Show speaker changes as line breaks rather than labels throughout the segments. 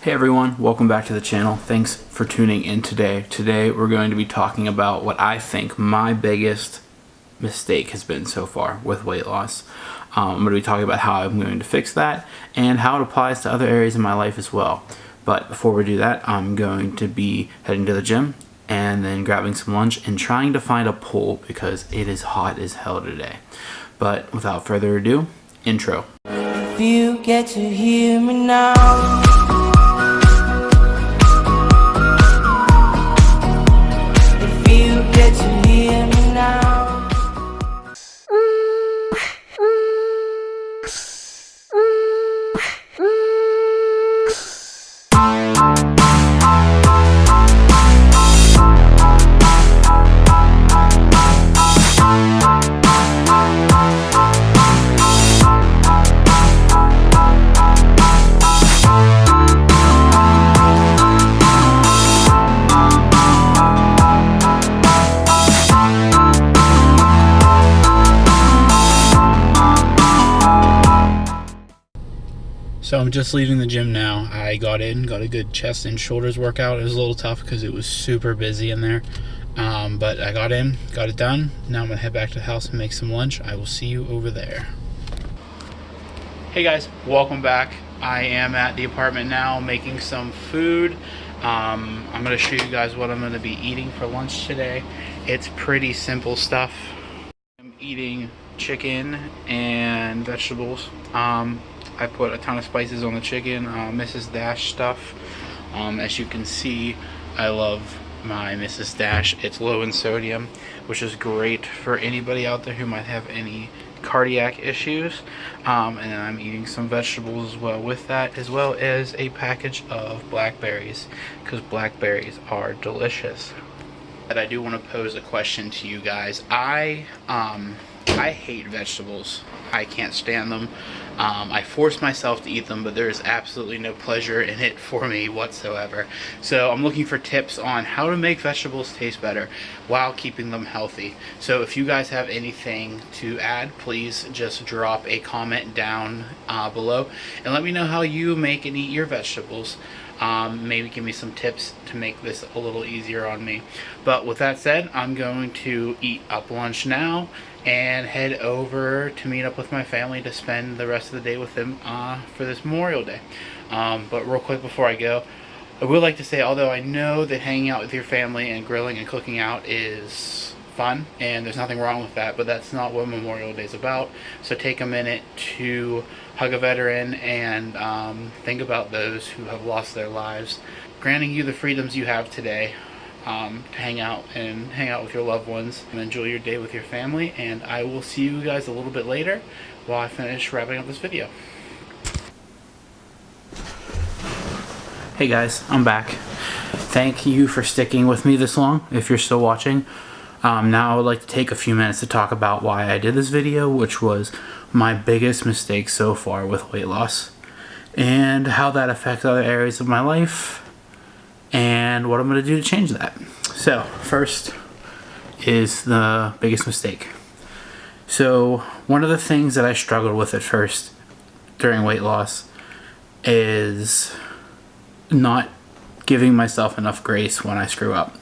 Hey everyone, welcome back to the channel. Thanks for tuning in today. Today we're going to be talking about what I think my biggest mistake has been so far with weight loss. I'm going to be talking about how I'm going to fix that and how it applies to other areas in my life as well. But before we do that, I'm going to be heading to the gym and then grabbing some lunch and trying to find a pool because it is hot as hell today. But without further ado, intro.
If you get to hear me now, get to hear me now.
So I'm just leaving the gym now. I got a good chest and shoulders workout. It was a little tough because it was super busy in there. But I got in, got it done. Now I'm gonna head back to the house and make some lunch. I will see you over there. Hey guys, welcome back. I am at the apartment now making some food. I'm gonna show you guys what I'm gonna be eating for lunch today. It's pretty simple stuff. I'm eating chicken and vegetables. I put a ton of spices on the chicken, Mrs. Dash stuff. As you can see, I love my Mrs. Dash. It's low in sodium, which is great for anybody out there who might have any cardiac issues. And then I'm eating some vegetables as well with that, as well as a package of blackberries, because blackberries are delicious. But I do want to pose a question to you guys. I hate vegetables. I can't stand them. I force myself to eat them, but there is absolutely no pleasure in it for me whatsoever. So I'm looking for tips on how to make vegetables taste better while keeping them healthy. So if you guys have anything to add, please just drop a comment down below and let me know how you make and eat your vegetables. Maybe give me some tips to make this a little easier on me. But with that said, I'm going to eat up lunch now and head over to meet up with my family to spend the rest of the day with them for this Memorial Day. But real quick before I go, I would like to say, although I know that hanging out with your family and grilling and cooking out is fun and there's nothing wrong with that, but that's not what Memorial Day is about. So take a minute to hug a veteran and think about those who have lost their lives, granting you the freedoms you have today to hang out with your loved ones and enjoy your day with your family. And I will see you guys a little bit later while I finish wrapping up this video. Hey guys, I'm back. Thank you for sticking with me this long if you're still watching. Now I would like to take a few minutes to talk about why I did this video, which was my biggest mistake so far with weight loss and how that affects other areas of my life and what I'm going to do to change that. So first is the biggest mistake. So one of the things that I struggled with at first during weight loss is not giving myself enough grace when I screw up.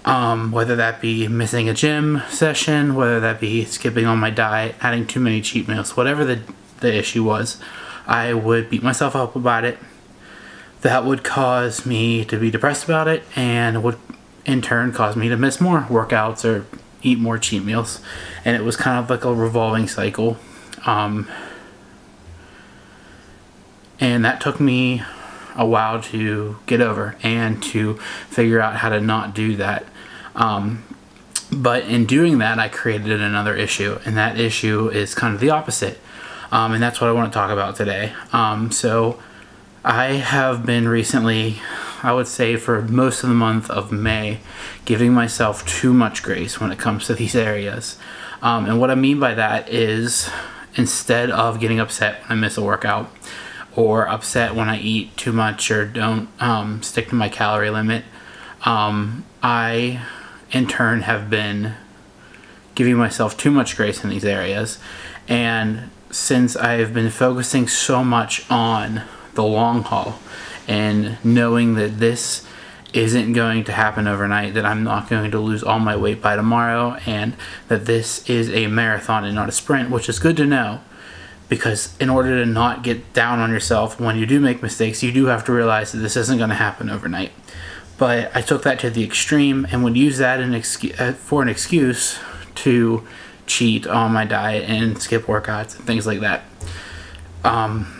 Whether that be missing a gym session, whether that be skipping on my diet, adding too many cheat meals, whatever the issue was, I would beat myself up about it. That would cause me to be depressed about it and would in turn cause me to miss more workouts or eat more cheat meals. And it was kind of like a revolving cycle. And that took me a while to get over and to figure out how to not do that. But in doing that, I created another issue, and that issue is kind of the opposite. And that's what I want to talk about today. So I have been recently, I would say for most of the month of May, giving myself too much grace when it comes to these areas. And what I mean by that is, instead of getting upset when I miss a workout, or upset when I eat too much or don't stick to my calorie limit, I in turn have been giving myself too much grace in these areas. And since I've been focusing so much on the long haul, and knowing that this isn't going to happen overnight, that I'm not going to lose all my weight by tomorrow, and that this is a marathon and not a sprint, which is good to know, because in order to not get down on yourself when you do make mistakes, you do have to realize that this isn't going to happen overnight. But I took that to the extreme and would use that for an excuse to cheat on my diet and skip workouts and things like that.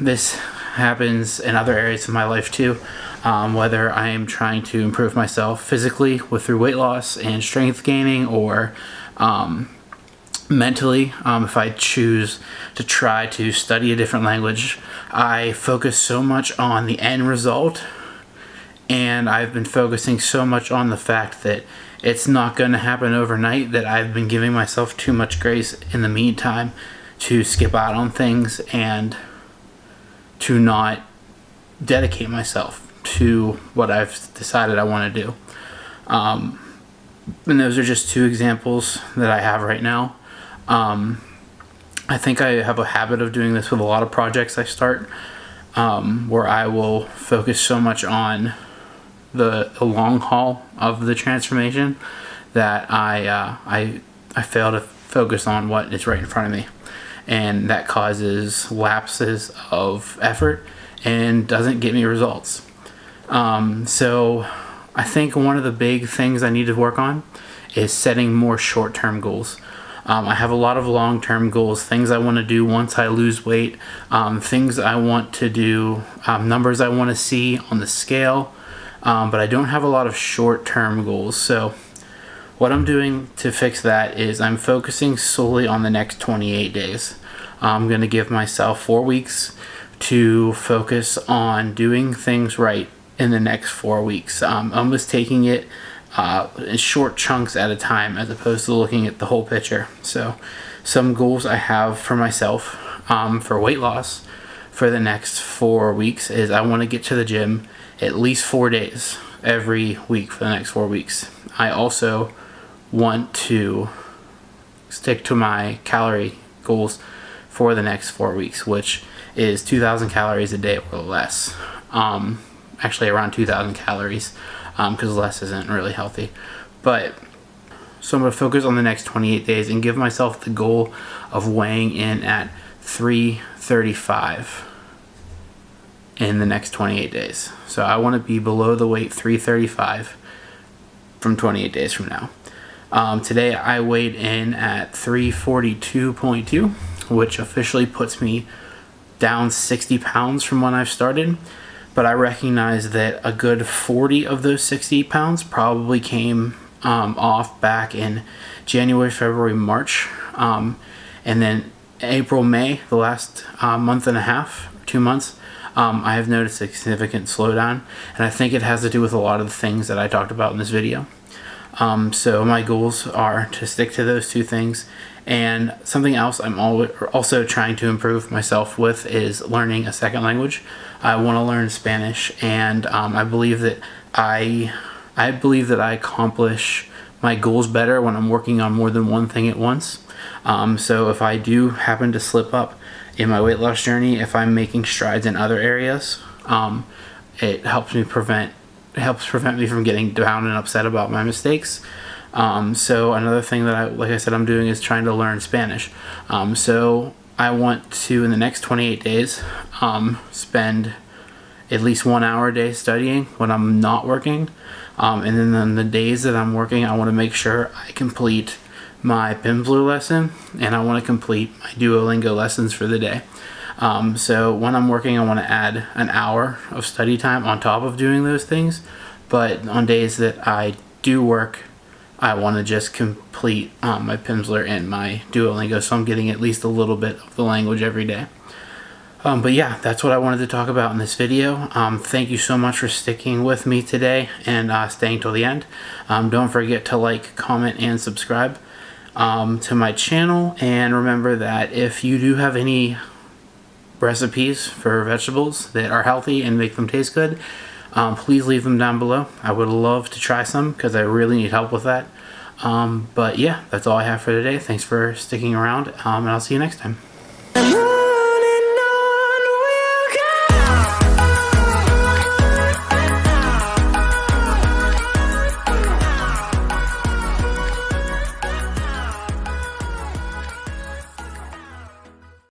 This happens in other areas of my life too. Whether I am trying to improve myself physically through weight loss and strength gaining, or mentally, if I choose to try to study a different language, I focus so much on the end result, and I've been focusing so much on the fact that it's not going to happen overnight, that I've been giving myself too much grace in the meantime to skip out on things and to not dedicate myself to what I've decided I want to do. And those are just two examples that I have right now. I think I have a habit of doing this with a lot of projects I start, where I will focus so much on the long haul of the transformation that I fail to focus on what is right in front of me, and that causes lapses of effort and doesn't get me results. So I think one of the big things I need to work on is setting more short-term goals. I have a lot of long-term goals, things I want to do once I lose weight, things I want to do, numbers I want to see on the scale, but I don't have a lot of short-term goals. So what I'm doing to fix that is I'm focusing solely on the next 28 days. I'm going to give myself 4 weeks to focus on doing things right in the next 4 weeks. I'm just taking it in short chunks at a time, as opposed to looking at the whole picture. So some goals I have for myself for weight loss for the next 4 weeks is I want to get to the gym at least 4 days every week for the next 4 weeks. I also want to stick to my calorie goals for the next 4 weeks, which is 2,000 calories a day or less. Actually around 2,000 calories, because less isn't really healthy. But so I'm going to focus on the next 28 days and give myself the goal of weighing in at 335 in the next 28 days. So I want to be below the weight 335 from 28 days from now. Today I weighed in at 342.2, which officially puts me down 60 pounds from when I've started. But I recognize that a good 40 of those 60 pounds probably came off back in January, February, March. And then April, May, the last month and a half, 2 months, I have noticed a significant slowdown. And I think it has to do with a lot of the things that I talked about in this video. So my goals are to stick to those two things. And something else I'm also trying to improve myself with is learning a second language. I want to learn Spanish, and I believe that I accomplish my goals better when I'm working on more than one thing at once. So if I do happen to slip up in my weight loss journey, if I'm making strides in other areas, it helps prevent me from getting down and upset about my mistakes. So another thing that like I said, I'm doing is trying to learn Spanish. So I want to, in the next 28 days, spend at least 1 hour a day studying when I'm not working. And then on the days that I'm working, I want to make sure I complete my Pimsleur lesson, and I want to complete my Duolingo lessons for the day. So when I'm working, I want to add an hour of study time on top of doing those things. But on days that I do work, I want to just complete my Pimsleur and my Duolingo, so I'm getting at least a little bit of the language every day. But yeah, that's what I wanted to talk about in this video. Thank you so much for sticking with me today and staying till the end. Don't forget to like, comment, and subscribe to my channel. And remember that if you do have any recipes for vegetables that are healthy and make them taste good, please leave them down below. I would love to try some because I really need help with that. But yeah, that's all I have for today. Thanks for sticking around, and I'll see you next time.